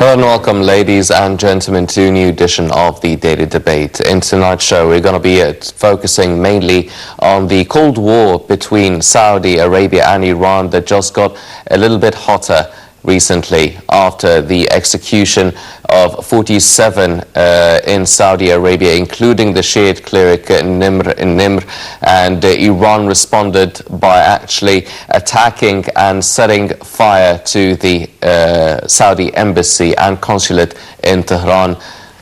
Hello and welcome, ladies and gentlemen, to a new edition of the Daily Debate. In tonight's show, we're going to be focusing mainly on the Cold War between Saudi Arabia and Iran that just got a little bit hotter recently after the execution of 47 in Saudi Arabia, including the Shiite cleric Nimr, and Iran responded by actually attacking and setting fire to the Saudi embassy and consulate in Tehran.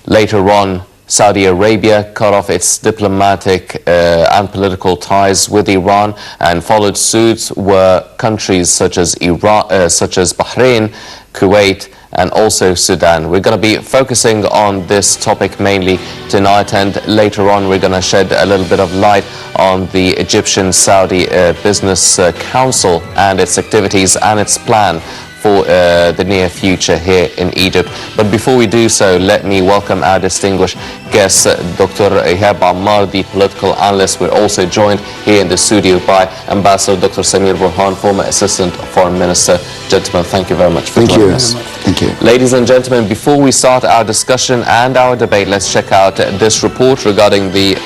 Later on, Saudi Arabia cut off its diplomatic and political ties with Iran, and followed suit were countries such as Bahrain, Kuwait, and also Sudan. We're going to be focusing on this topic mainly tonight, and later on we're going to shed a little bit of light on the Egyptian-Saudi Business Council and its activities and its plan for the near future here in Egypt. But before we do so, let me welcome our distinguished guest, Dr. Ihab Ammar, the political analyst. We're also joined here in the studio by Ambassador Dr. Samir Borhan, former Assistant Foreign Minister. Gentlemen, thank you very much for joining us. Thank you. Ladies and gentlemen, before we start our discussion and our debate, let's check out this report regarding the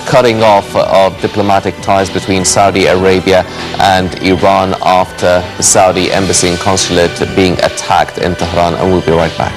cutting off of diplomatic ties between Saudi Arabia and Iran after the Saudi embassy and consulate being attacked in Tehran, and we'll be right back.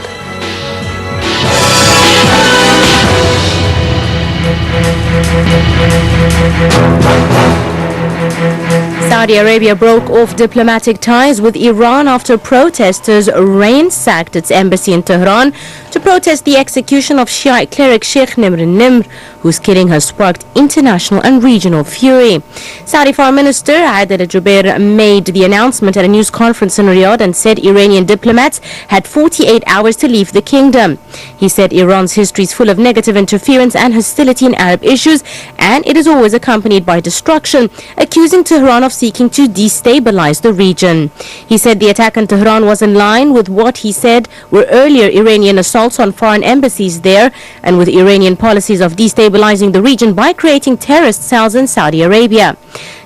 Saudi Arabia broke off diplomatic ties with Iran after protesters ransacked its embassy in Tehran to protest the execution of Shiite cleric Sheikh Nimr, whose killing has sparked international and regional fury. Saudi Foreign Minister Adel Jubair made the announcement at a news conference in Riyadh and said Iranian diplomats had 48 hours to leave the kingdom. He said Iran's history is full of negative interference and hostility in Arab issues, and it is always accompanied by destruction, accusing Tehran of seeking to destabilize the region. He said the attack on Tehran was in line with what he said were earlier Iranian assaults on foreign embassies there, and with Iranian policies of destabilizing the region by creating terrorist cells in Saudi Arabia.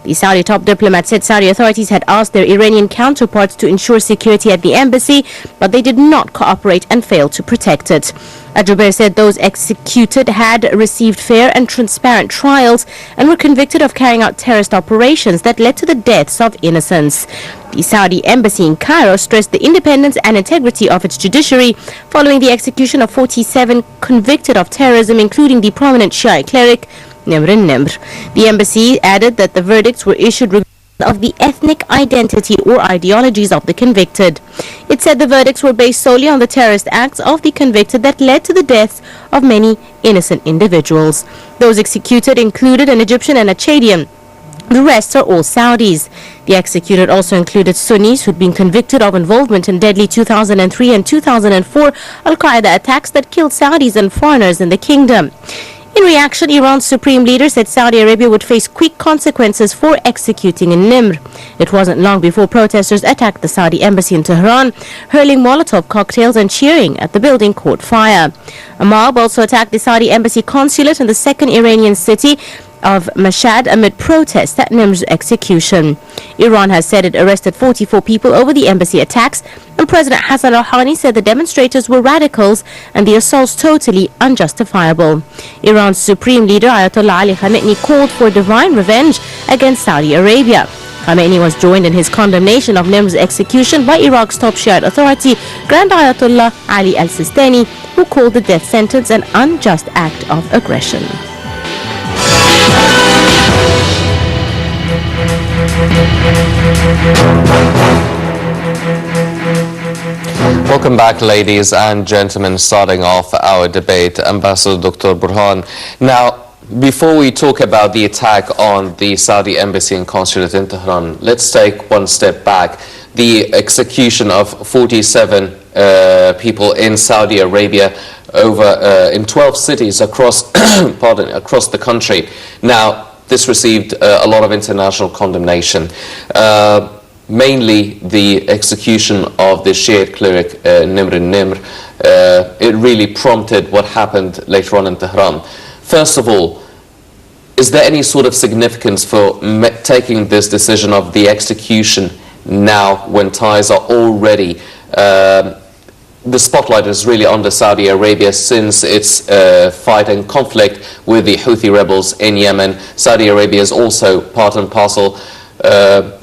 The Saudi top diplomat said Saudi authorities had asked their Iranian counterparts to ensure security at the embassy, but they did not cooperate and failed to protect it. Jubair said those executed had received fair and transparent trials and were convicted of carrying out terrorist operations that led to the deaths of innocents. The Saudi embassy in Cairo stressed the independence and integrity of its judiciary following the execution of 47 convicted of terrorism, including the prominent Shiite cleric Nimr. The embassy added that the verdicts were issued regardless of the ethnic identity or ideologies of the convicted. It said the verdicts were based solely on the terrorist acts of the convicted that led to the deaths of many innocent individuals. Those executed included an Egyptian and a Chadian. The rest are all Saudis. The executed also included Sunnis who'd been convicted of involvement in deadly 2003 and 2004 Al-Qaeda attacks that killed Saudis and foreigners in the kingdom. In reaction, Iran's supreme leader said Saudi Arabia would face quick consequences for executing Nimr. It wasn't long before protesters attacked the Saudi embassy in Tehran, hurling Molotov cocktails and cheering at the building caught fire. A mob also attacked the Saudi embassy consulate in the second Iranian city of Mashhad amid protests at Nimr's execution. Iran has said it arrested 44 people over the embassy attacks, and President Hassan Rouhani said the demonstrators were radicals and the assaults totally unjustifiable. Iran's supreme leader Ayatollah Ali Khamenei called for divine revenge against Saudi Arabia. Khamenei was joined in his condemnation of Nimr's execution by Iraq's top Shiite authority, Grand Ayatollah Ali al-Sistani, who called the death sentence an unjust act of aggression. Welcome back, ladies and gentlemen. Starting off our debate, Ambassador Dr. Borhan. Now, before we talk about the attack on the Saudi embassy and consulate in Tehran, let's take one step back. The execution of 47 people in Saudi Arabia over in 12 cities across across the country. Now, this received a lot of international condemnation. Mainly the execution of the Shiite cleric Nimr. It really prompted what happened later on in Tehran. First of all, is there any sort of significance for taking this decision of the execution now when ties are already the spotlight is really under Saudi Arabia since its fight and conflict with the Houthi rebels in Yemen. Saudi Arabia is also part and parcel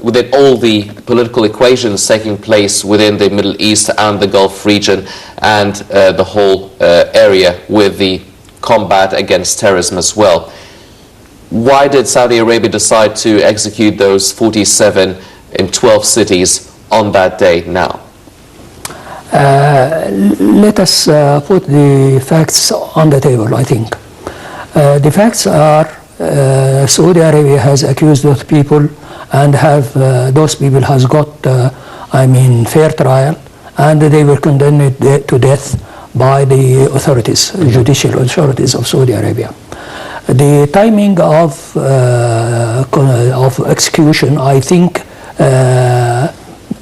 within all the political equations taking place within the Middle East and the Gulf region and the whole area with the combat against terrorism as well. Why did Saudi Arabia decide to execute those 47 in 12 cities on that day now? Let us put the facts on the table, I think. The facts are Saudi Arabia has accused those people and those people has got, fair trial, and they were condemned to death by the authorities, judicial authorities of Saudi Arabia. The timing of execution, I think,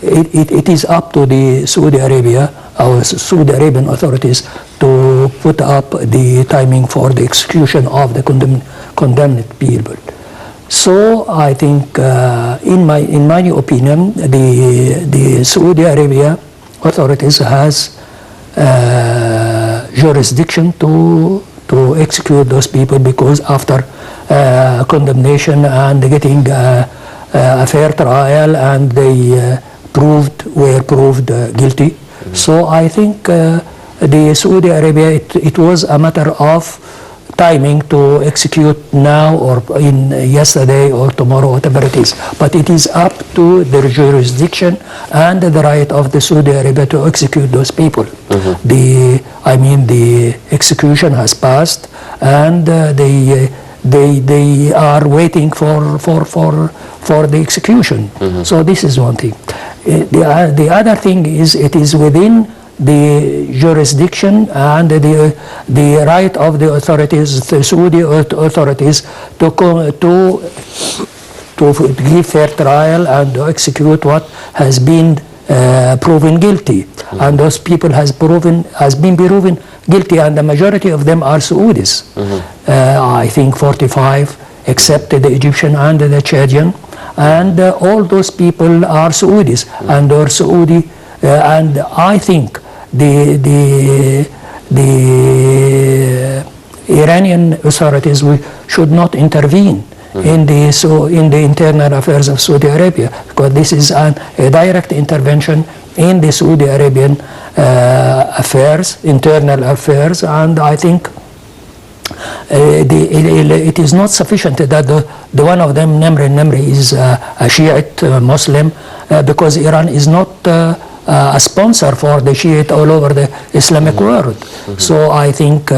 it is up to the Saudi Arabia, our Saudi Arabian authorities, to put up the timing for the execution of the condemned people. So I think, in my opinion, the Saudi Arabia authorities has jurisdiction to execute those people, because after condemnation and getting a fair trial, and they were proved guilty. So I think the Saudi Arabia, it was a matter of timing to execute now or in yesterday or tomorrow, whatever it is. But it is up to the jurisdiction and the right of the Saudi Arabia to execute those people. The execution has passed, and they are waiting for the execution. So this is one thing. The other thing is, it is within the jurisdiction and the right of the authorities, the Saudi authorities, to give fair trial and to execute what has been proven guilty. And those people has been proven guilty, and the majority of them are Saudis. I think 45, except the Egyptian and the Chadian, and all those people are Saudis, and are Saudi, and I think the Iranian authorities should not intervene in the internal affairs of Saudi Arabia, because this is a direct intervention in the Saudi Arabian internal affairs, and I think it is not sufficient that the one of them, Nimri, is a Shiite Muslim, because Iran is not a sponsor for the Shiite all over the Islamic world. So I think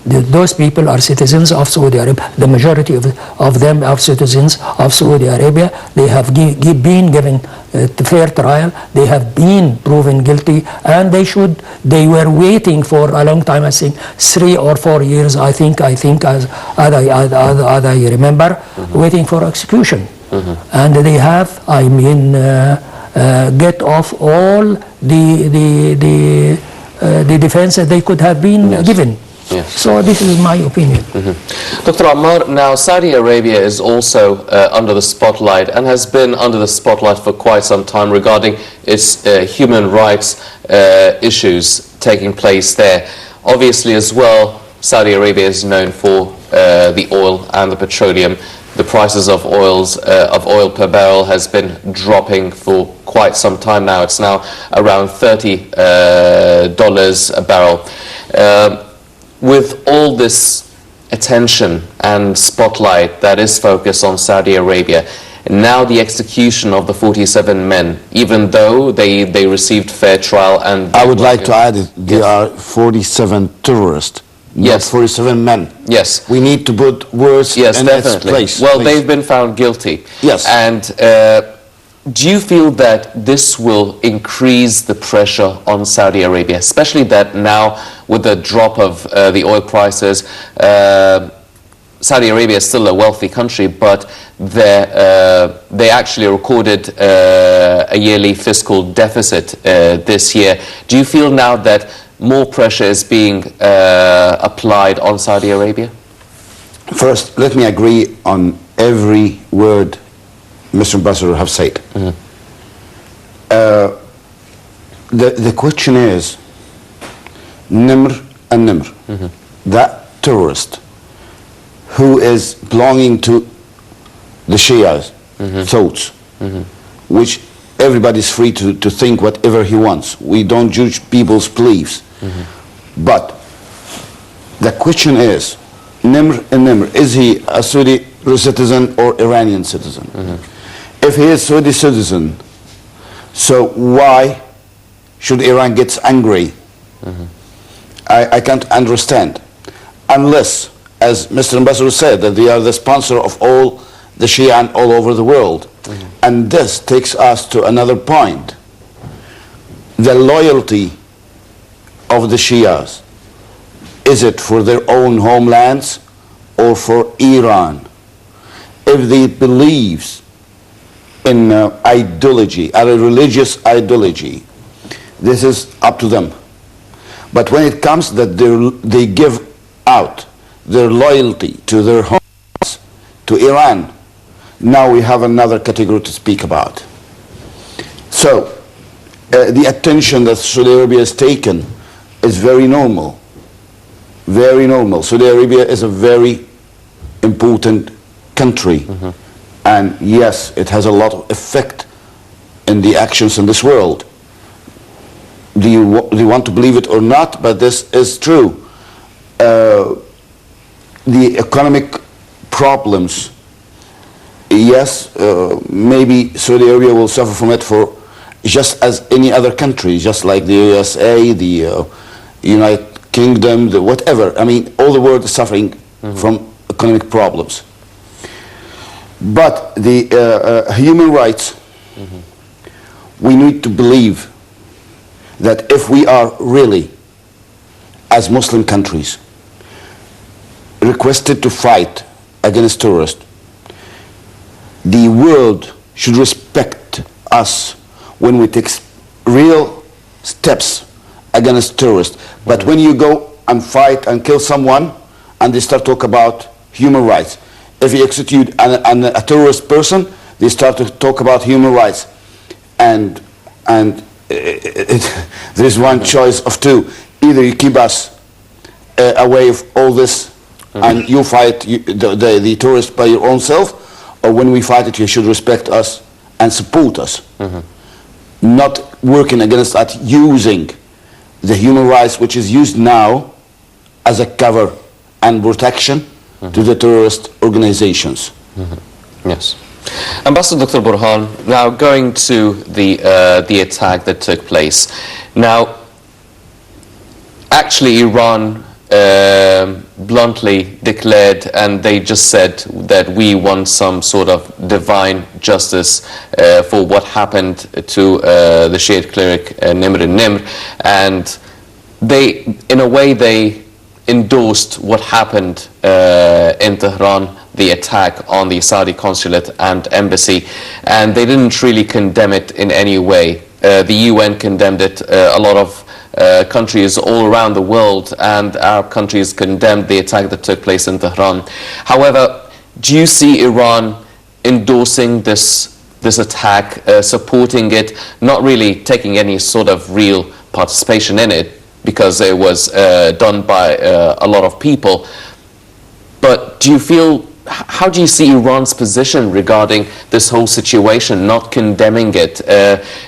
those people are citizens of Saudi Arabia. The majority of them are citizens of Saudi Arabia. They have been given fair trial. They have been proven guilty, and they were waiting for a long time. I think 3 or 4 years. I think as I remember, waiting for execution, and they have. Get off all the defense that they could have been given. Yes. So this is my opinion. Dr. Ammar, now Saudi Arabia is also under the spotlight, and has been under the spotlight for quite some time regarding its human rights issues taking place there. Obviously as well, Saudi Arabia is known for the oil and the petroleum. The prices of oil per barrel has been dropping for quite some time now. It's now around $30 a barrel. With all this attention and spotlight that is focused on Saudi Arabia, and now the execution of the 47 men, even though they received fair trial, and I would like to add it, there are 47 terrorists. Yes, 47 men. Yes, we need to put words in its place. Well, they've been found guilty. Yes, and do you feel that this will increase the pressure on Saudi Arabia, especially that now with the drop of the oil prices, Saudi Arabia is still a wealthy country, but they actually recorded a yearly fiscal deficit this year. Do you feel now that more pressure is being applied on Saudi Arabia? First, let me agree on every word Mr. Ambassador have said. the question is, Nimr and Nimr, that terrorist who is belonging to the Shias thoughts, which everybody's free to think whatever he wants. We don't judge people's beliefs. But the question is, Nimr and Nimr, is he a Saudi citizen or Iranian citizen? If he is Saudi citizen, so why should Iran get angry? I can't understand. Unless, as Mr. Ambassador said, that they are the sponsor of all the Shia all over the world. And this takes us to another point. The loyalty of the Shias, is it for their own homelands or for Iran? If they believe in ideology, a religious ideology, this is up to them. But when it comes that they give out their loyalty to their homes, to Iran, now we have another category to speak about. So the attention that Saudi Arabia has taken is very normal. Very normal. Saudi Arabia is a very important country. And yes, it has a lot of effect in the actions in this world. Do you want to believe it or not? But this is true. The economic problems, yes, maybe Saudi Arabia will suffer from it for just as any other country, just like the USA, the United Kingdom, the whatever. I mean, all the world is suffering from economic problems. But the human rights, we need to believe that if we are really, as Muslim countries, requested to fight against terrorists, the world should respect us when we take real steps against terrorists. But when you go and fight and kill someone and they start talk about human rights, if you execute a terrorist person, they start to talk about human rights. And there's one choice of two. Either you keep us away from all this and you fight the terrorists by your own self, or when we fight it, you should respect us and support us. Not working against that, using the human rights, which is used now as a cover and protection to the terrorist organizations. Yes. Ambassador Dr. Borhan, now going to the attack that took place. Now, actually Iran bluntly declared, and they just said that we want some sort of divine justice for what happened to the Shiite cleric Nimr al-Nimr, and they, in a way, they endorsed what happened in Tehran, the attack on the Saudi consulate and embassy, and they didn't really condemn it in any way. The UN condemned it, a lot of countries all around the world, and our countries condemned the attack that took place in Tehran. However, do you see Iran endorsing this attack, supporting it, not really taking any sort of real participation in it, because it was done by a lot of people? But do you feel, how do you see Iran's position regarding this whole situation, not condemning it,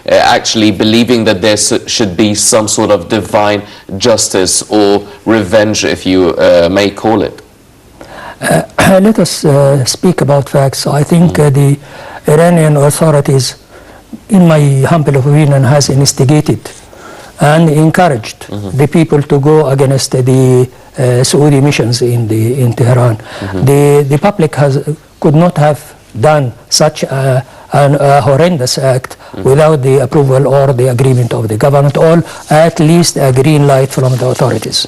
actually believing that there should be some sort of divine justice or revenge, if you may call it? Let us speak about facts. I think the Iranian authorities, in my humble opinion, has instigated and encouraged the people to go against the Saudi missions in Tehran. The public could not have done such a horrendous act without the approval or the agreement of the government, or at least a green light from the authorities.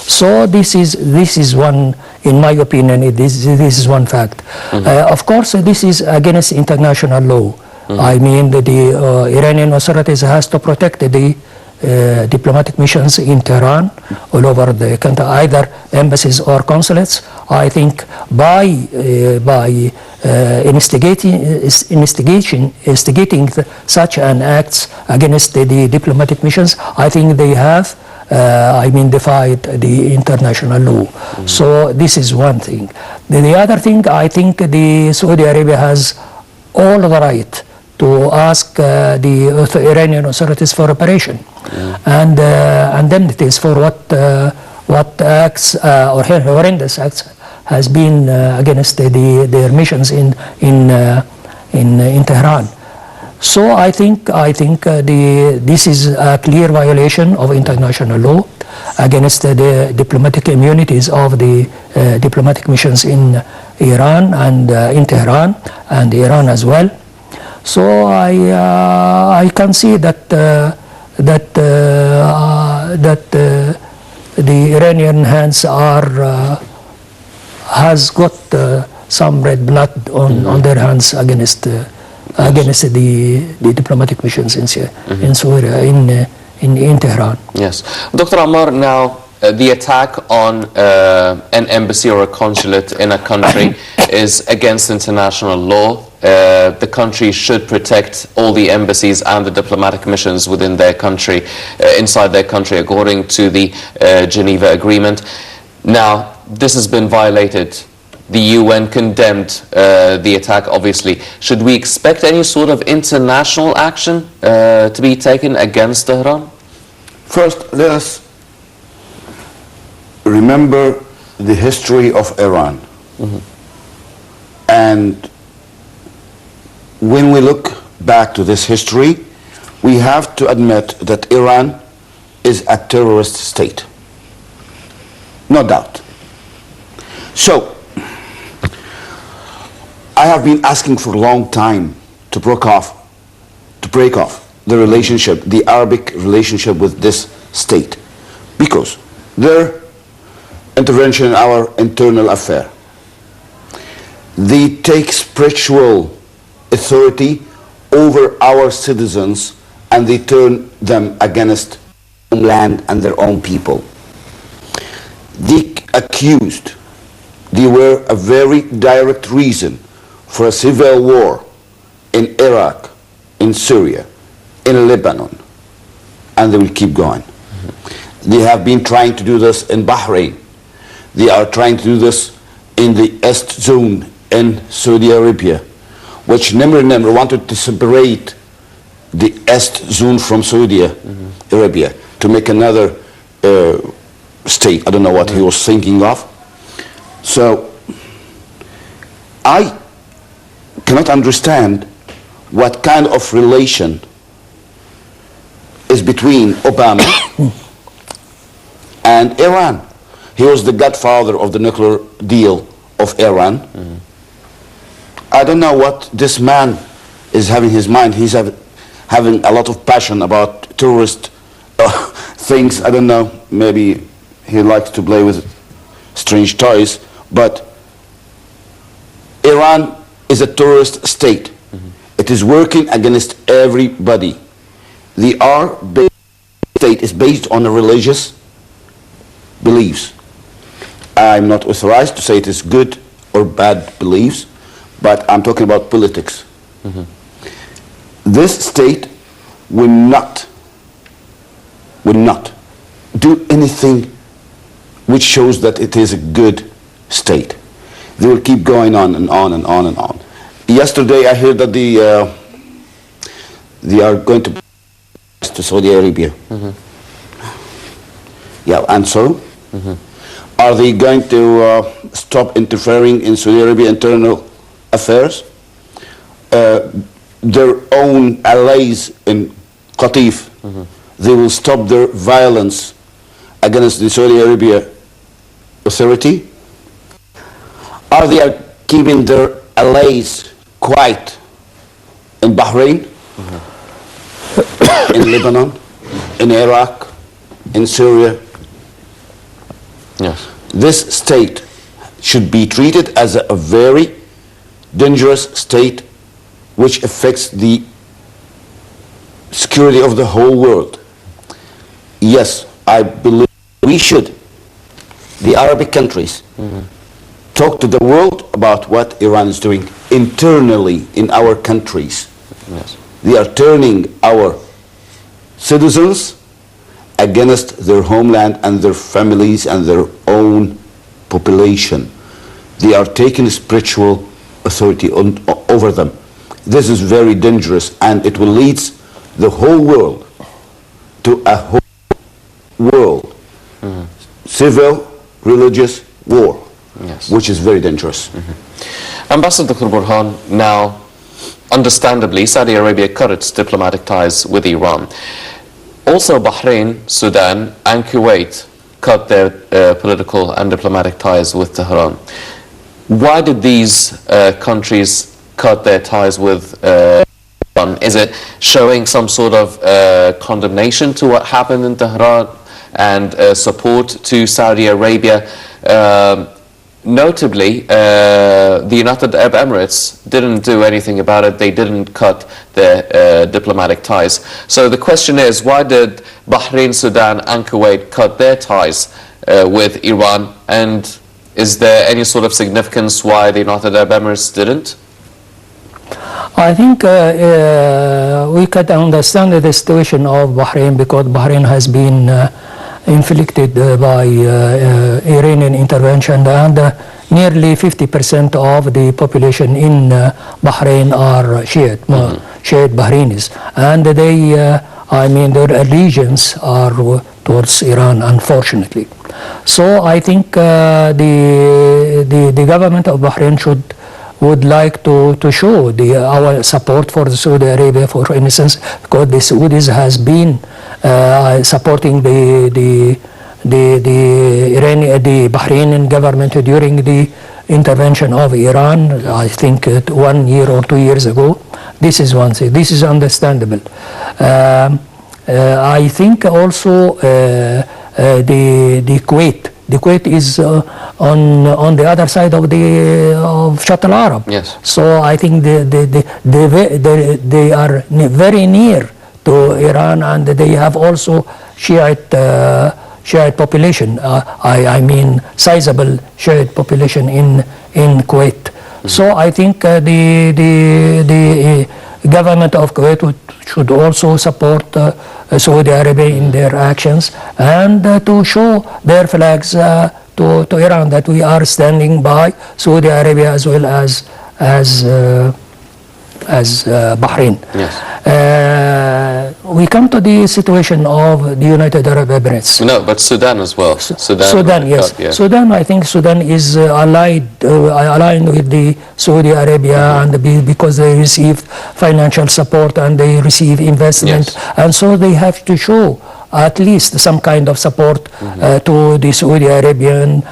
So this is one, in my opinion, this is one fact. Of course, this is against international law. I mean, the Iranian authorities has to protect the diplomatic missions in Tehran, all over the country, either embassies or consulates, I think by instigating such an acts against the diplomatic missions, I think they have defied the international law. So this is one thing. The other thing, I think the Saudi Arabia has all the right to ask the Iranian authorities for reparation, and indemnities for what acts or horrendous acts has been against their missions in Tehran. So I think this is a clear violation of international law against the diplomatic immunities of the diplomatic missions in Iran and in Tehran and Iran as well. So I can see that the Iranian hands has got some red blood on their hands against the diplomatic missions in Syria, in Tehran. Yes. Dr. Ammar, now the attack on an embassy or a consulate in a country is against international law. The country should protect all the embassies and the diplomatic missions within their country, inside their country, according to the Geneva Agreement. Now, this has been violated. The UN condemned the attack, obviously. Should we expect any sort of international action to be taken against Tehran? First, let us remember the history of Iran. And when we look back to this history, we have to admit that Iran is a terrorist state. No doubt. So, I have been asking for a long time to break off the relationship, the Arabic relationship with this state, because their intervention in our internal affair, they take spiritual authority over our citizens and they turn them against their own land and their own people. They accused, they were a very direct reason for a civil war in Iraq, in Syria, in Lebanon, and they will keep going. They have been trying to do this in Bahrain. They are trying to do this in the East Zone in Saudi Arabia, which Nimr wanted to separate the East Zone from Saudi Arabia to make another state. I don't know what he was thinking of. So I cannot understand what kind of relation is between Obama and Iran. He was the godfather of the nuclear deal of Iran. I don't know what this man is having in his mind. He's having a lot of passion about terrorist things. I don't know, maybe he likes to play with strange toys, but Iran is a terrorist state. It is working against everybody. The state is based on religious beliefs. I'm not authorized to say it is good or bad beliefs, but I'm talking about politics. This state will not do anything which shows that it is a good state. They will keep going on and on and on and on. Yesterday I heard that they are going to Saudi Arabia. Yeah, and so? Are they going to stop interfering in Saudi Arabia internal affairs? Their own allies in Qatif, they will stop their violence against the Saudi Arabia authority? Are they keeping their allies quiet in Bahrain, in Lebanon, in Iraq, in Syria? Yes. This state should be treated as a very dangerous state which affects the security of the whole world. Yes, I believe we should, the Arabic countries, talk to the world about what Iran is doing internally in our countries. Yes. They are turning our citizens against their homeland and their families and their own population. They are taking spiritual authority over them. This is very dangerous, and it will lead the whole world to a whole world civil, religious war, Yes. which is very dangerous. Ambassador Dr. Borhan, now, understandably, Saudi Arabia cut its diplomatic ties with Iran. Also, Bahrain, Sudan, and Kuwait cut their political and diplomatic ties with Tehran. Why did these countries cut their ties with Iran? Is it showing some sort of condemnation to what happened in Tehran and support to Saudi Arabia? Notably, the United Arab Emirates didn't do anything about it. They didn't cut their diplomatic ties. So the question is, why did Bahrain, Sudan, and Kuwait cut their ties with Iran? And is there any sort of significance why the United Arab Emirates didn't? I think we can understand the situation of Bahrain, because Bahrain has been inflicted by Iranian intervention, and nearly 50% of the population in Bahrain are Shiite, Shiite Bahrainis, and they, I mean, their allegiance are towards Iran, unfortunately. So I think the government of Bahrain would like to show our support for the Saudi Arabia, for instance, because the Saudis has been supporting the Bahraini government during the intervention of Iran, I think 1 year or 2 years ago. This is one thing. This is understandable. I think also the Kuwait. The Kuwait is on the other side of Shatt al-Arab. Yes. So I think they are very near to Iran, and they have also Shiite population. I mean, sizable Shiite population in Kuwait. So I think the government of Kuwait should also support Saudi Arabia in their actions, and to show their flags to Iran that we are standing by Saudi Arabia as well as Bahrain. Yes. We come to the situation of the United Arab Emirates. No, but Sudan as well. Sudan, yes. Cut, yeah. Sudan, I think Sudan is aligned with the Saudi Arabia, and because they receive financial support and they receive investment, Yes. and so they have to show at least some kind of support to the Saudi Arabian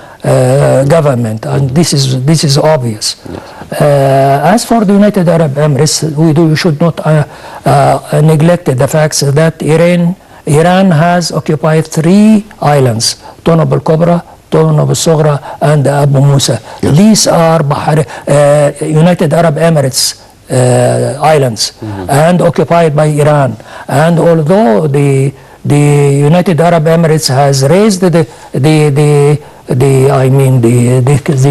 government, and this is obvious. As for the United Arab Emirates, we should not neglect the fact that Iran has occupied 3 islands: Tunab al-Kubra, Tunab al-Sughra, and Abu Musa. Yes. These are United Arab Emirates islands, and occupied by Iran. And although the United Arab Emirates has raised the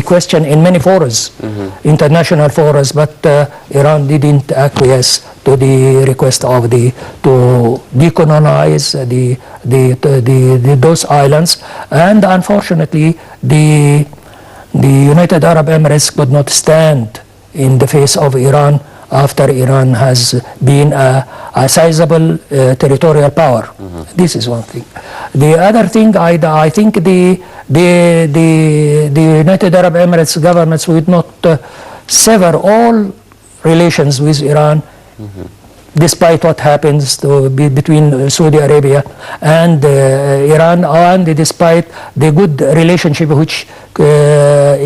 question in many forums, international forums, but Iran didn't acquiesce to the request of to decolonize those islands, and unfortunately the United Arab Emirates could not stand in the face of Iran after Iran has been a sizable territorial power. This is one thing. The other thing, I think the United Arab Emirates governments would not sever all relations with Iran, despite what happens between Saudi Arabia and Iran, and despite the good relationship which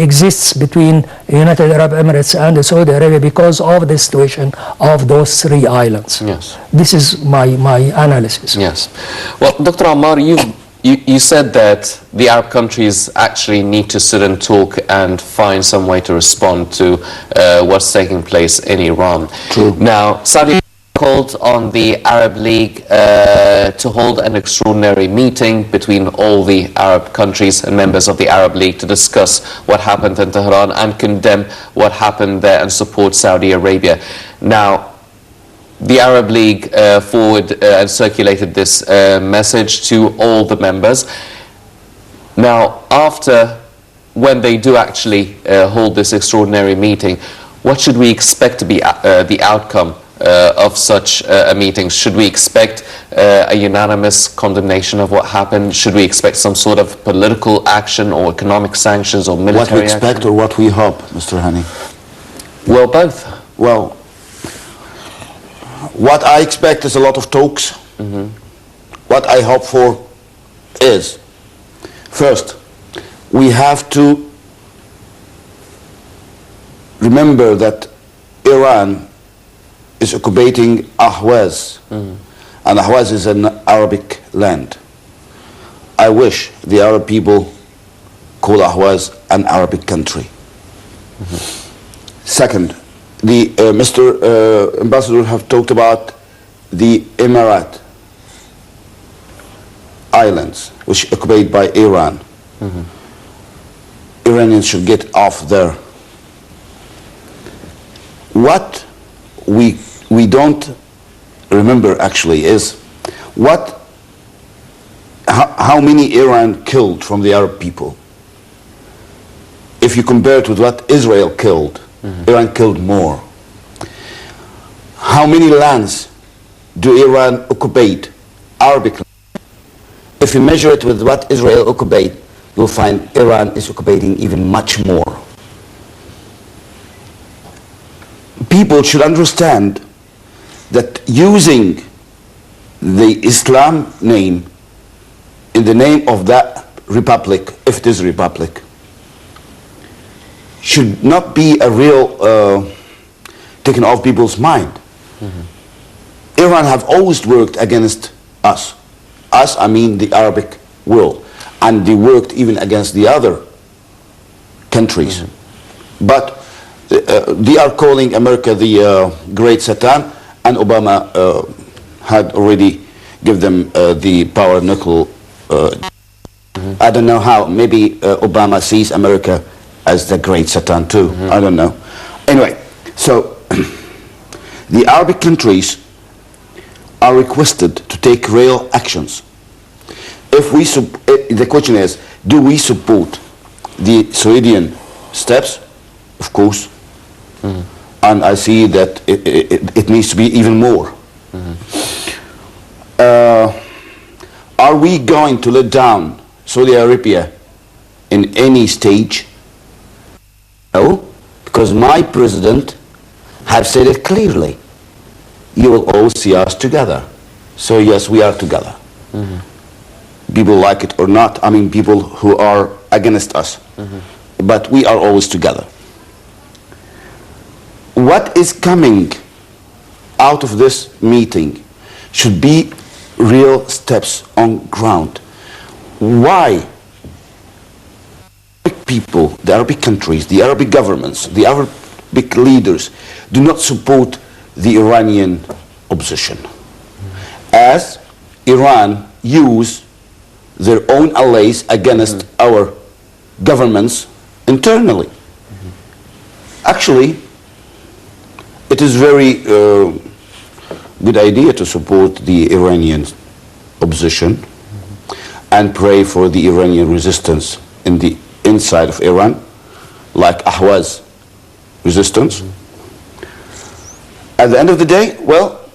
exists between United Arab Emirates and Saudi Arabia because of the situation of those 3 islands. Yes. This is my analysis. Yes. Well, Dr. Ammar, you said that the Arab countries actually need to sit and talk and find some way to respond to what's taking place in Iran. True. Now, Saudi called on the Arab League to hold an extraordinary meeting between all the Arab countries and members of the Arab League to discuss what happened in Tehran and condemn what happened there and support Saudi Arabia. Now, the Arab League forwarded and circulated this message to all the members. Now, when they do actually hold this extraordinary meeting, what should we expect to be the outcome of such a meeting? Should we expect a unanimous condemnation of what happened? Should we expect some sort of political action or economic sanctions or military action? What we expect or what we hope, Mr. Hani? Well, both. Well, what I expect is a lot of talks. What I hope for is, first, we have to remember that Iran is occupating Ahwaz, and Ahwaz is an Arabic land. I wish the Arab people call Ahwaz an Arabic country. Second, Mr. Ambassador have talked about the Emirat Islands, which are occupied by Iran. Iranians should get off there. What we don't remember actually is how many Iran killed from the Arab people. If you compare it with what Israel killed, Iran killed more. How many lands do Iran occupy? Arabic lands. If you measure it with what Israel occupied, you'll find Iran is occupying even much more. People should understand that using the Islam name in the name of that republic, if it is a republic, should not be a real taken off people's mind. Iran have always worked against us. Us, I mean the Arabic world. And they worked even against the other countries. But they are calling America the great Satan, and Obama had already given them the power knuckle. I don't know how. Maybe Obama sees America as the great Satan too. I don't know. Anyway, so the Arabic countries are requested to take real actions. If we the question is, do we support the Saudian steps? Of course. And I see that it needs to be even more. Are we going to let down Saudi Arabia in any stage? No, because my president has said it clearly. You will always see us together. So yes, we are together. People like it or not, I mean people who are against us. But we are always together. What is coming out of this meeting should be real steps on ground. Why people, the Arabic countries, the Arabic governments, the Arabic leaders do not support the Iranian opposition? As Iran use their own allies against our governments internally. Actually, it is very good idea to support the Iranian opposition and pray for the Iranian resistance in the inside of Iran, like Ahwaz resistance. At the end of the day, well,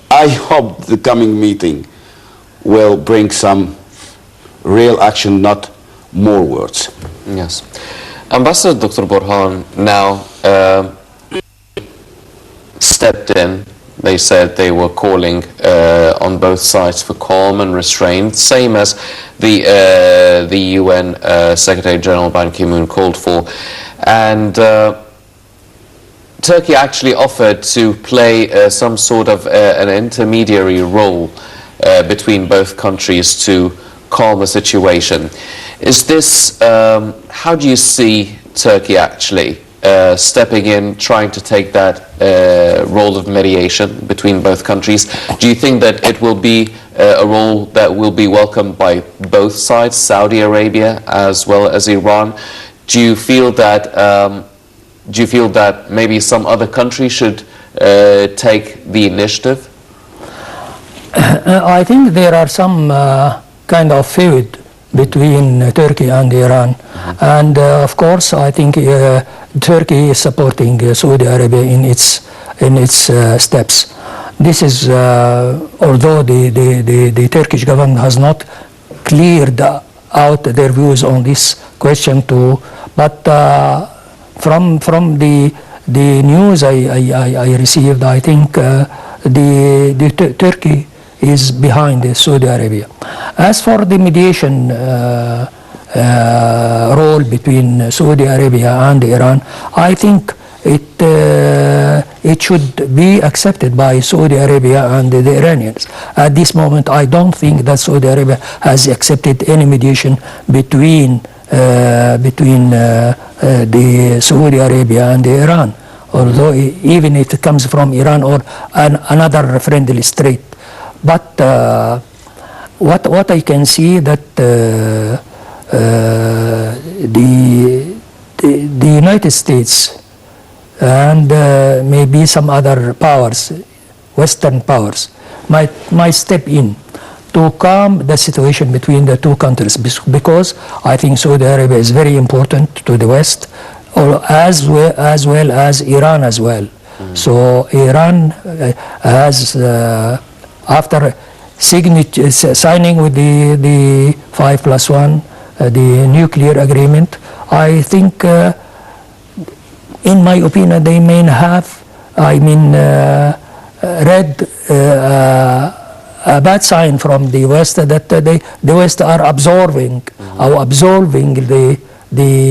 I hope the coming meeting will bring some real action, not more words. Yes. Ambassador Dr. Borhan now stepped in. They said they were calling on both sides for calm and restraint, same as the UN Secretary General Ban Ki-moon called for. And Turkey actually offered to play some sort of an intermediary role between both countries to calm the situation. Is this, how do you see Turkey actually stepping in, trying to take that role of mediation between both countries. Do you think that it will be a role that will be welcomed by both sides, Saudi Arabia as well as Iran? Do you feel that maybe some other country should take the initiative? I think there are some kind of feud between Turkey and Iran, and of course I think Turkey is supporting Saudi Arabia in its steps. This is although the Turkish government has not cleared out their views on this question too, but from the news I received, I think the Turkey is behind Saudi Arabia. As for the mediation role between Saudi Arabia and Iran, I think it should be accepted by Saudi Arabia and the Iranians. At this moment, I don't think that Saudi Arabia has accepted any mediation between the Saudi Arabia and Iran, although even if it comes from Iran or another friendly state. But what I can see that the United States and maybe some other powers, Western powers, might step in to calm the situation between the two countries, because I think Saudi Arabia is very important to the West, or as well as Iran as well. So Iran has after signing with the 5+1, the nuclear agreement, I think, in my opinion, they may have, read a bad sign from the West that the West are absorbing or absolving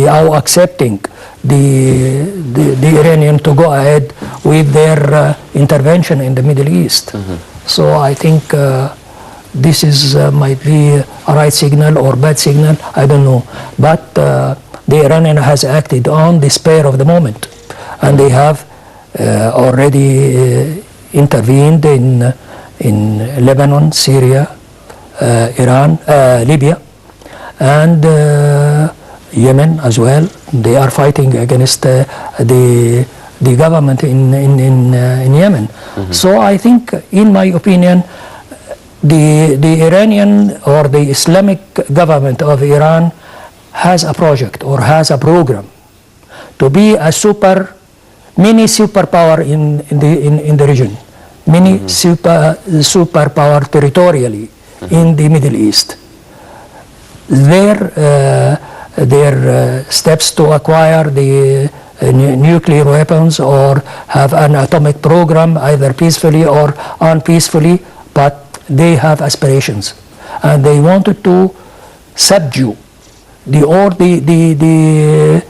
or accepting the Iranian to go ahead with their intervention in the Middle East. So I think this is might be a right signal or bad signal, I don't know. But the Iranian has acted on the spur of the moment, and they have already intervened in Lebanon, Syria, Iran, Libya, and Yemen as well. They are fighting against the government in Yemen. So I think, in my opinion, the Iranian or the Islamic government of Iran has a project or has a program to be a mini superpower in the region, mini superpower territorially in the Middle East. Their steps to acquire the nuclear weapons or have an atomic program, either peacefully or unpeacefully, but they have aspirations, and they wanted to subdue the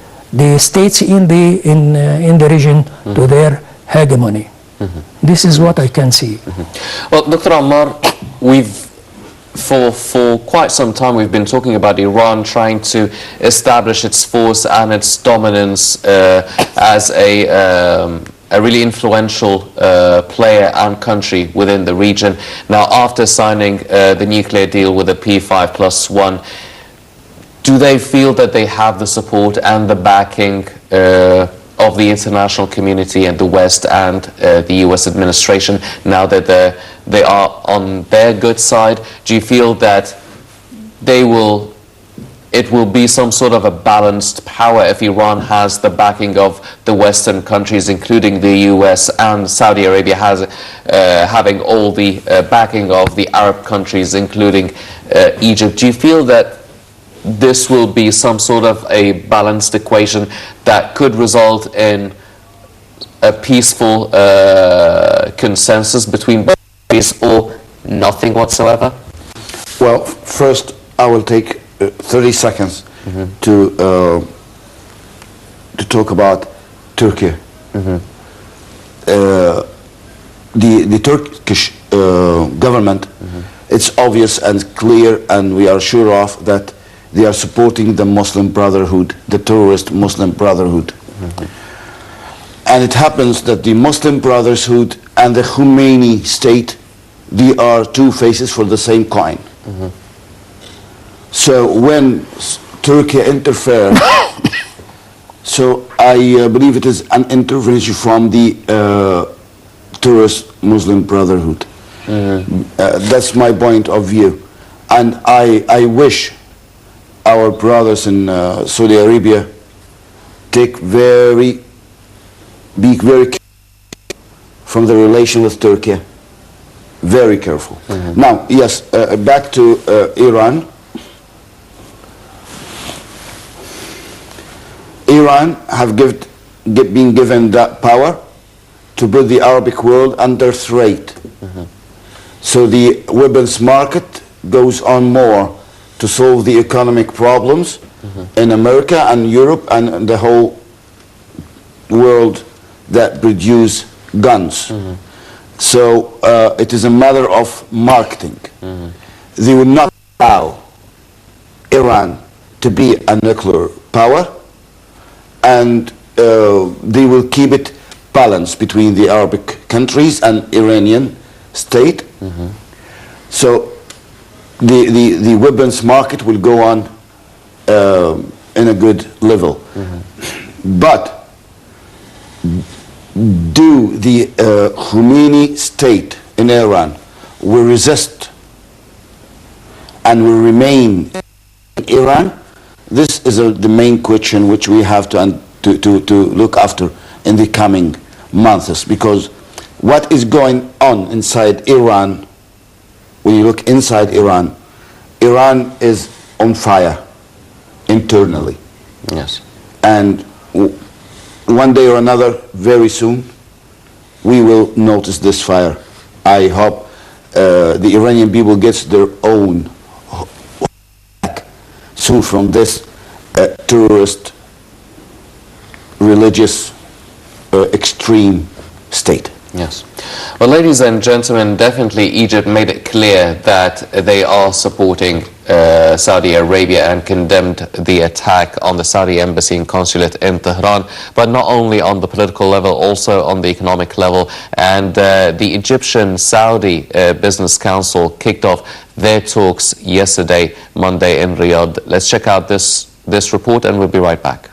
states in the region to their hegemony. This is what I can see. Well, Dr. Ammar, for quite some time we've been talking about Iran trying to establish its force and its dominance as a really influential player and country within the region. Now, after signing the nuclear deal with the P5+1, do they feel that they have the support and the backing of the international community and the West and the US administration now that they are on their good side? Do you feel that it will be some sort of a balanced power if Iran has the backing of the Western countries, including the US, and Saudi Arabia having all the backing of the Arab countries, including Egypt? Do you feel that this will be some sort of a balanced equation that could result in a peaceful consensus between both countries, or nothing whatsoever? Well, first I will take 30 seconds to talk about Turkey. The Turkish government, it's obvious and clear, and we are sure of that they are supporting the Muslim Brotherhood, the terrorist Muslim Brotherhood. And it happens that the Muslim Brotherhood and the Khomeini state, they are two faces for the same coin. So when Turkey interferes, so I believe it is an intervention from the terrorist Muslim Brotherhood. That's my point of view. And I wish our brothers in Saudi Arabia be very careful from the relation with Turkey. Very careful. Now, yes, back to Iran. Iran have been given that power to put the Arabic world under threat. So the weapons market goes on more to solve the economic problems in America and Europe and the whole world that produce guns. So it is a matter of marketing. They will not allow Iran to be a nuclear power, and they will keep it balanced between the Arabic countries and Iranian state. So the weapons market will go on in a good level. But do the Khomeini state in Iran will resist and will remain in Iran? This is the main question which we have to look after in the coming months, because what is going on inside Iran, when you look inside Iran, Iran is on fire internally. Yes. And one day or another, very soon, we will notice this fire. I hope the Iranian people gets their own back soon from this terrorist, religious, extreme state. Yes. Well, ladies and gentlemen, definitely Egypt made it clear that they are supporting Saudi Arabia and condemned the attack on the Saudi embassy and consulate in Tehran, but not only on the political level, also on the economic level. And the Egyptian-Saudi Business Council kicked off their talks yesterday, Monday, in Riyadh. Let's check out this report and we'll be right back.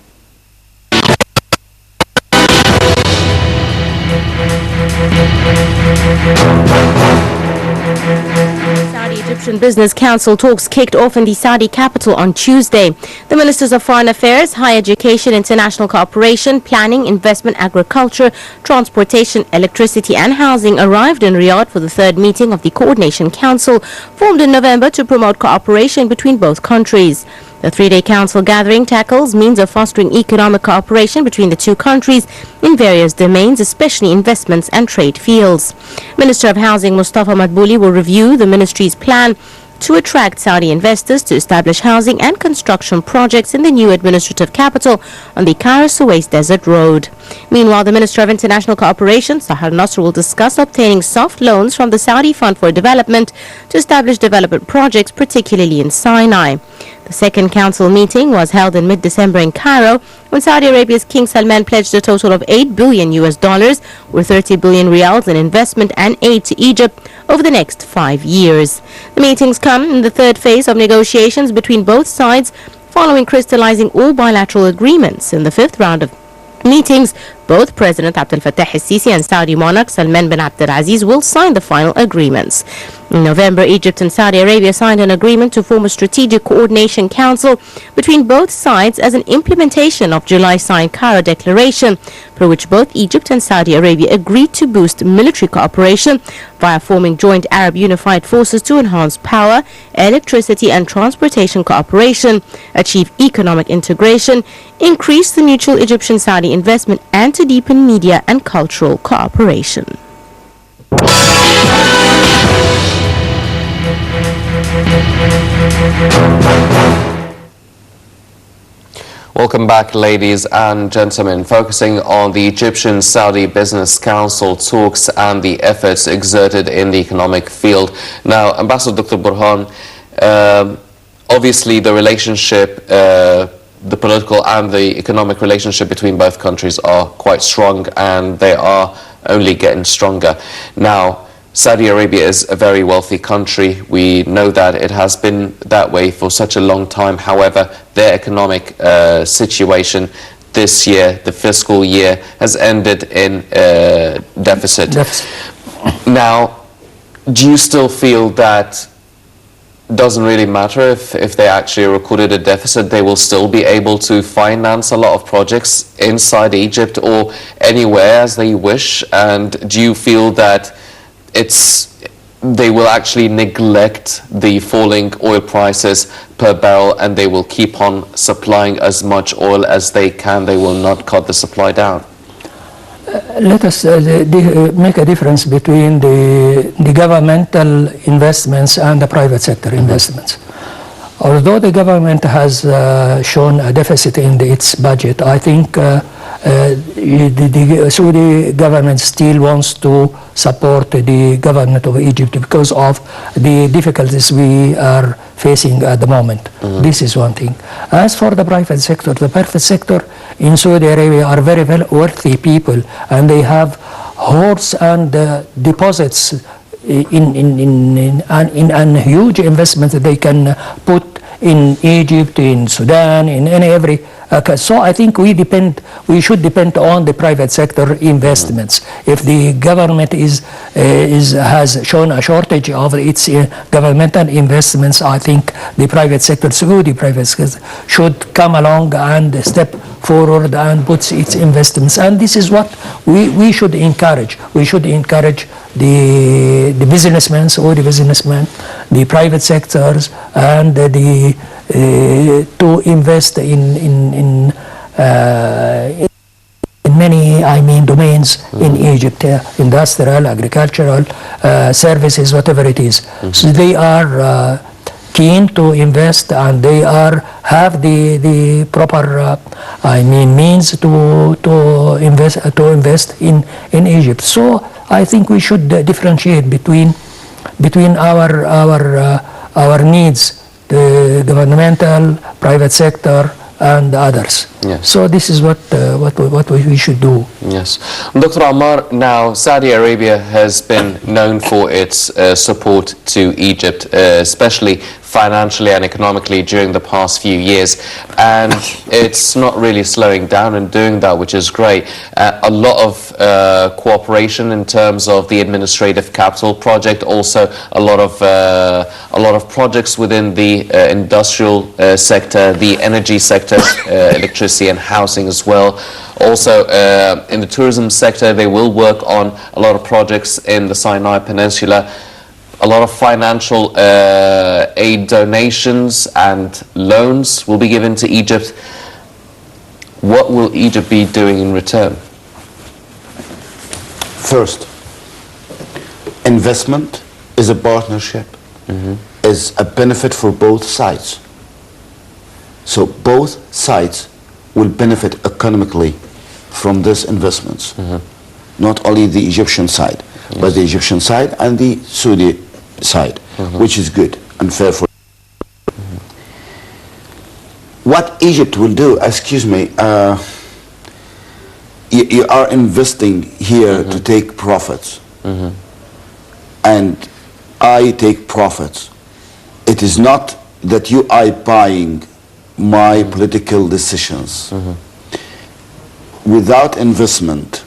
Saudi-Egyptian Business Council talks kicked off in the Saudi capital on Tuesday. The Ministers of Foreign Affairs, Higher Education, International Cooperation, Planning, Investment, Agriculture, Transportation, Electricity and Housing arrived in Riyadh for the third meeting of the Coordination Council, formed in November to promote cooperation between both countries. The three-day council gathering tackles means of fostering economic cooperation between the two countries in various domains, especially investments and trade fields. Minister of Housing Mustafa Madbouli will review the ministry's plan to attract Saudi investors to establish housing and construction projects in the new administrative capital on the Cairo-Suez Desert Road. Meanwhile, the Minister of International Cooperation, Sahar Nasr, will discuss obtaining soft loans from the Saudi Fund for Development to establish development projects, particularly in Sinai. The second council meeting was held in mid-December in Cairo, when Saudi Arabia's King Salman pledged a total of $8 billion or 30 billion riyals in investment and aid to Egypt over the next 5 years. The meetings come in the third phase of negotiations between both sides, following crystallizing all bilateral agreements. In the fifth round of meetings, both President Abdel Fattah al-Sisi and Saudi monarch Salman bin Abdulaziz will sign the final agreements. In November, Egypt and Saudi Arabia signed an agreement to form a strategic coordination council between both sides as an implementation of July signed Cairo Declaration, for which both Egypt and Saudi Arabia agreed to boost military cooperation via forming joint Arab unified forces to enhance power, electricity and transportation cooperation, achieve economic integration, increase the mutual Egyptian-Saudi investment and to deepen media and cultural cooperation. Welcome back, ladies and gentlemen. Focusing on the Egyptian-Saudi Business Council talks and the efforts exerted in the economic field. Now, Ambassador Dr. Borhan, obviously the relationship the political and the economic relationship between both countries are quite strong, and they are only getting stronger. Now, Saudi Arabia is a very wealthy country. We know that it has been that way for such a long time. However, their economic situation this year, the fiscal year, has ended in deficit. Now, do you still feel that doesn't really matter if they actually recorded a deficit, they will still be able to finance a lot of projects inside Egypt or anywhere as they wish? And do you feel that they will actually neglect the falling oil prices per barrel, and they will keep on supplying as much oil as they can? They will not cut the supply down? Let us make a difference between the governmental investments and the private sector investments. Although the government has shown a deficit in its budget, I think the Saudi government still wants to support the government of Egypt because of the difficulties we are facing at the moment. This is one thing. As for the private sector in Saudi Arabia are very wealthy people, and they have hoards and deposits in huge investments that they can put in Egypt, in Sudan, in every. So I think we should depend on the private sector investments. If the government has shown a shortage of its governmental investments, I think the private sector, Saudi private sector, should come along and step forward and put its investments. And this is what we should encourage. We should encourage the businessmen, Saudi businessmen, the private sectors, and to invest in many, domains in Egypt, industrial, agricultural, services, whatever it is. So they are keen to invest, and they have the proper means to invest in Egypt. So I think we should differentiate between our needs, the governmental, private sector, and others. Yes. So this is what we should do. Yes. Dr. Ammar, now Saudi Arabia has been known for its support to Egypt, especially financially and economically during the past few years, and it's not really slowing down in doing that, which is great. A lot of cooperation in terms of the administrative capital project, also a lot of projects within the industrial sector, the energy sector, electricity and housing as well. Also in the tourism sector, they will work on a lot of projects in the Sinai Peninsula. A lot of financial aid donations and loans will be given to Egypt. What will Egypt be doing in return? First, investment is a partnership, is a benefit for both sides. So both sides will benefit economically from these investments. Not only the Egyptian side, but the Egyptian side and the Saudi side, which is good and fair for. What Egypt will do, excuse me, you are investing here to take profits, and I take profits. It is not that you are buying my political decisions. Without investment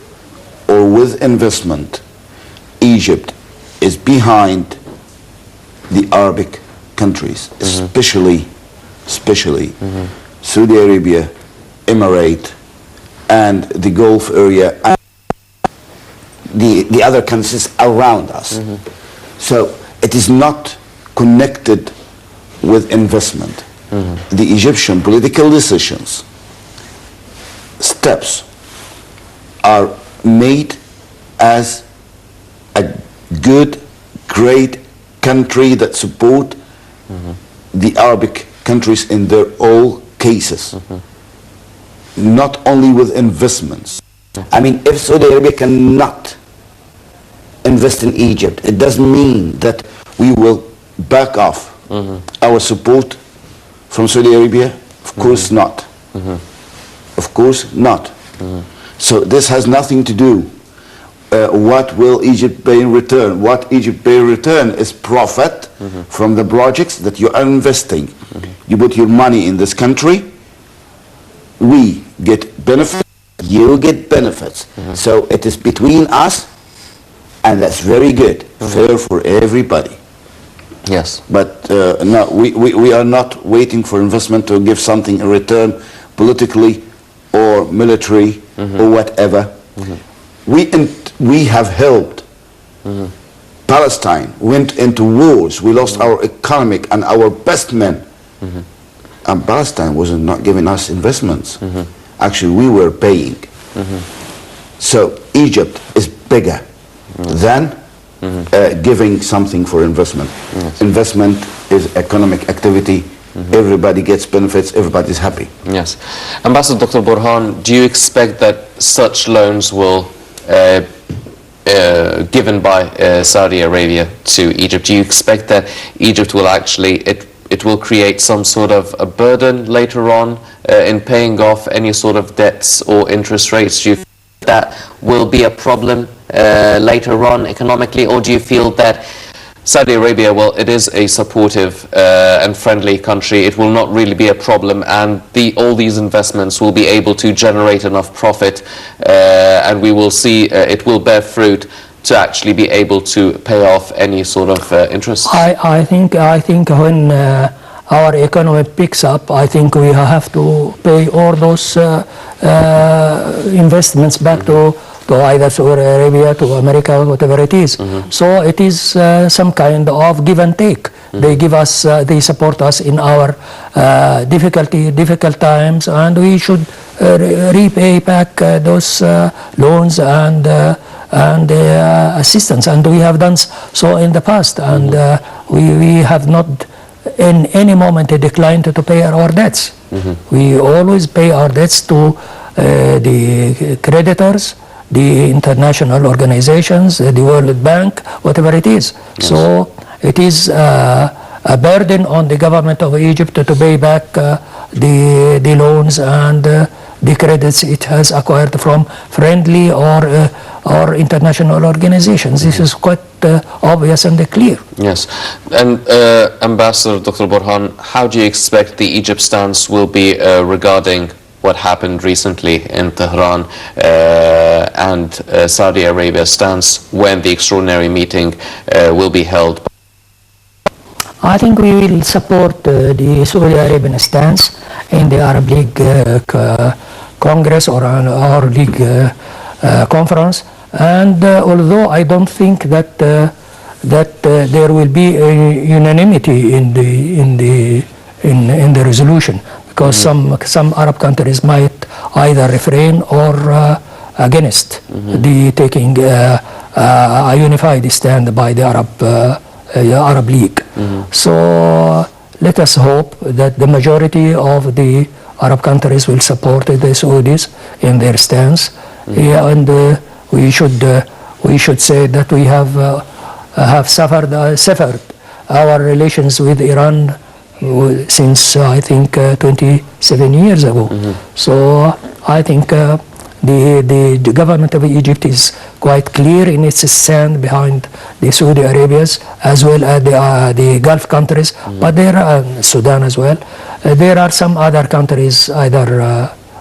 or with investment, Egypt is behind the Arabic countries, especially Saudi Arabia, Emirate, and the Gulf area, and the other countries around us. So it is not connected with investment. The Egyptian political decisions, steps, are made as a good, great country that support the Arabic countries in their all cases, not only with investments. I mean, if Saudi Arabia cannot invest in Egypt, it doesn't mean that we will back off our support from Saudi Arabia. Of course not. Of course not. So this has nothing to do. What will Egypt pay in return? What Egypt pay in return is profit from the projects that you are investing. You put your money in this country, we get benefits, you get benefits. So it is between us, and that's very good, fair for everybody. Yes. But no, we are not waiting for investment to give something in return, politically or military or whatever. We have helped. Palestine went into wars. We lost our economic and our best men. And Palestine was not giving us investments. Actually, we were paying. So Egypt is bigger than giving something for investment. Investment is economic activity. Everybody gets benefits, everybody's happy. Yes. Ambassador Dr. Borhan, do you expect that such loans will given by Saudi Arabia to Egypt, do you expect that Egypt will actually, it will create some sort of a burden later on in paying off any sort of debts or interest rates? Do you think that will be a problem later on economically, or do you feel that Saudi Arabia, well, it is a supportive and friendly country, it will not really be a problem, and all these investments will be able to generate enough profit, and we will see it will bear fruit to actually be able to pay off any sort of interest? I think when our economy picks up, I think we have to pay all those investments back to either Saudi Arabia, to America, whatever it is. So it is some kind of give and take. They give us, they support us in our difficult times, and we should repay back those loans and assistance. And we have done so in the past, and we have not in any moment declined to pay our debts. We always pay our debts to the creditors, the international organizations, the World Bank, whatever it is. Yes. So it is a burden on the government of Egypt to pay back the loans and the credits it has acquired from friendly or international organizations. This is quite obvious and clear. Yes. And Ambassador Dr. Borhan, how do you expect the Egypt stance will be regarding what happened recently in Tehran and Saudi Arabia's stance when the extraordinary meeting will be held? I think we will support the Saudi Arabian stance in the Arab League Congress or our League conference, and although I don't think that there will be a unanimity in the resolution, because some Arab countries might either refrain or against the taking a unified stand by the Arab League. So let us hope that the majority of the Arab countries will support the Saudis in their stance, and we should say that we have suffered our relations with Iran since I think 27 years ago. So I think the government of Egypt is quite clear in its stand behind the Saudi Arabias as well as the Gulf countries, but there are Sudan as well. There are some other countries, either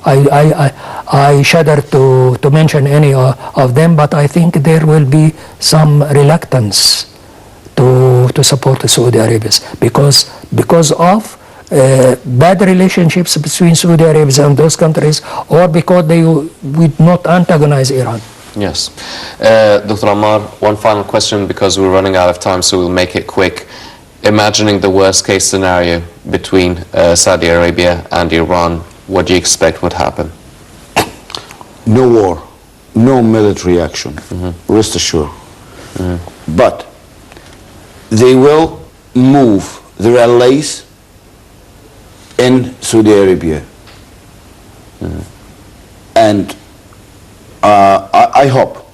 I shudder to mention any of them, but I think there will be some reluctance to support the Saudi Arabians because of bad relationships between Saudi Arabia and those countries, or because they would not antagonize Iran. Yes. Dr. Ammar, one final question because we're running out of time, so we'll make it quick. Imagining the worst case scenario between Saudi Arabia and Iran, what do you expect would happen? No war, no military action, rest assured. But they will move their allies in Saudi Arabia. And I hope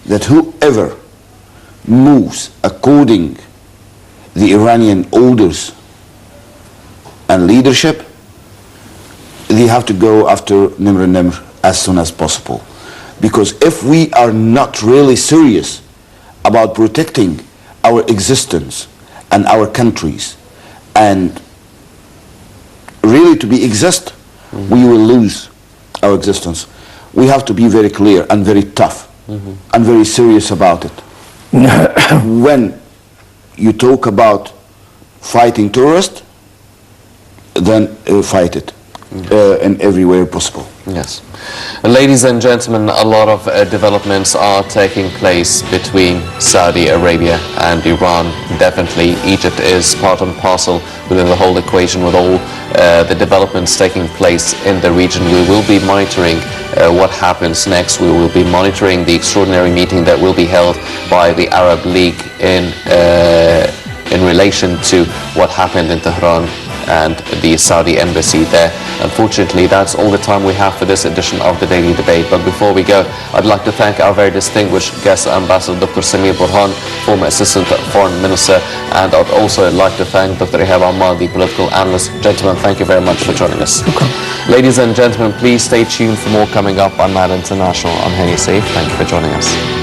that whoever moves according the Iranian orders and leadership, the he have to go after Nimr Nimr as soon as possible. Because if we are not really serious about protecting our existence and our countries and really to be exist, we will lose our existence. We have to be very clear and very tough and very serious about it. When you talk about fighting terrorists, then fight it in every way possible. Yes. Ladies and gentlemen, a lot of developments are taking place between Saudi Arabia and Iran. Definitely, Egypt is part and parcel within the whole equation with all the developments taking place in the region. We will be monitoring what happens next. We will be monitoring the extraordinary meeting that will be held by the Arab League in relation to what happened in Tehran and the Saudi embassy there. Unfortunately, that's all the time we have for this edition of the Daily Debate. But before we go, I'd like to thank our very distinguished guest ambassador, Dr. Samir Borhan, former Assistant Foreign Minister, and I'd also like to thank Dr. Ihab Ammar, the political analyst. Gentlemen, thank you very much for joining us. Okay. Ladies and gentlemen, please stay tuned for more coming up on Nile International. I'm Henny Safe. Thank you for joining us.